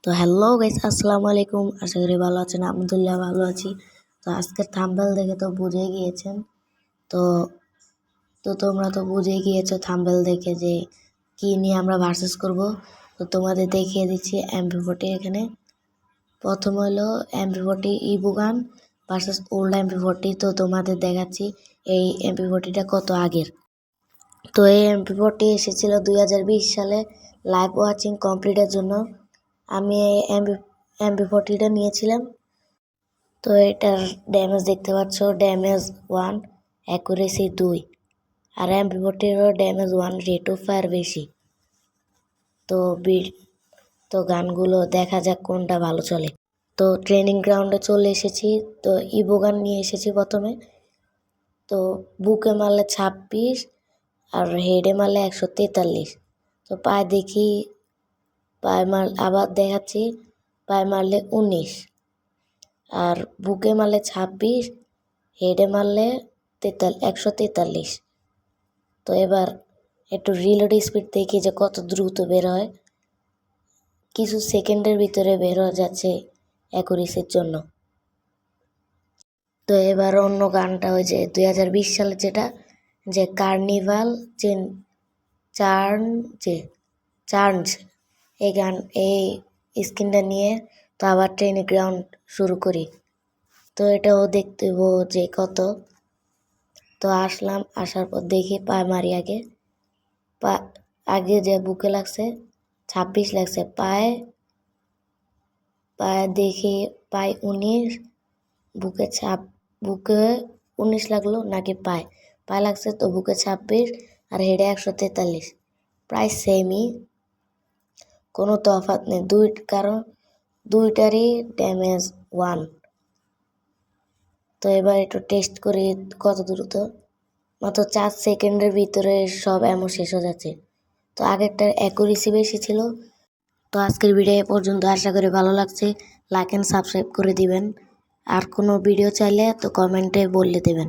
তো hello guys, আসসালামু আলাইকুম। আশা করি ভালো আছেন। আলহামদুলিল্লাহ ভালো আছি। তো আজকের থাম্বনেল দেখে তো বুঝে গিয়েছেন। তো তো তোমরা তো বুঝে গিয়েছো থাম্বনেল দেখে যে কি নিয়ে আমরা ভার্সেস করব। তো তোমাদের দেখিয়ে দিচ্ছি MP40 এখানে। প্রথম হলো MP40 ইবুগান ভার্সেস ওল্ড MP40। তো তোমাদের দেখাচ্ছি এই MP40টা কত আগের। তো এই MP40 এসেছিল 2020 সালে লাইভ ওয়াচিং কমপ্লিটের জন্য। আমি এই MP40টা নিয়েছিলাম। তো এটার ড্যামেজ দেখতে পাচ্ছ, ড্যামেজ 1, অ্যাকুরেসি 2। আর MP40রও ড্যামেজ 1, রেট অফ ফায়ার বেশি। তো গানগুলো দেখা যাক কোনটা ভালো চলে। তো ট্রেনিং গ্রাউন্ডে চলে এসেছি। তো ইভো গান নিয়ে এসেছি প্রথমে। তো বুকে মারলে 26 আর হেডে মারলে 143। তো পায়ে দেখি, আবার দেখাচ্ছি, পায়ে মারলে 19 আর বুকে মারলে 26, হেডে মারলে 143। তো এবার একটু রিলোড স্পিড দেখি যে কত দ্রুত বের হয়। কিছু সেকেন্ডের ভিতরে বের হয়ে যাচ্ছে অ্যাকুরেসির জন্য। তো এবার অন্য গানটা ওই যে 2020 সালে যেটা, যে কার্নিভাল চার্জ, এই গান, এই স্কিনটা নিয়ে তো আবার ট্রেনিং গ্রাউন্ড শুরু করি। তো এটাও দেখতে হবো যে কত। তো আসলাম, আসার পর দেখি পায়ে মারি আগে যে বুকে লাগছে 26 লাগছে, পায়ে দেখি পায়ে 19, বুকে 19 লাগলো নাকি পায়ে লাগছে। তো বুকে 26 আর হেডে 143, প্রায় সেমই, কোনো তফাৎ নেই কারণ দুইটারই ড্যামেজ 1। তো এবার একটু টেস্ট করি কত দ্রুত। মাত্র 4 সেকেন্ডের ভিতরে সব অ্যামো শেষ হয়ে যাচ্ছে। তো আগেরটার অ্যাকুরেসি বেশি ছিল। তো আজকের ভিডিও এ পর্যন্ত। আশা করি ভালো লাগছে। লাইক অ্যান্ড সাবস্ক্রাইব করে দিবেন। আর কোনো ভিডিও চাইলে তো কমেন্টে বলে দেবেন।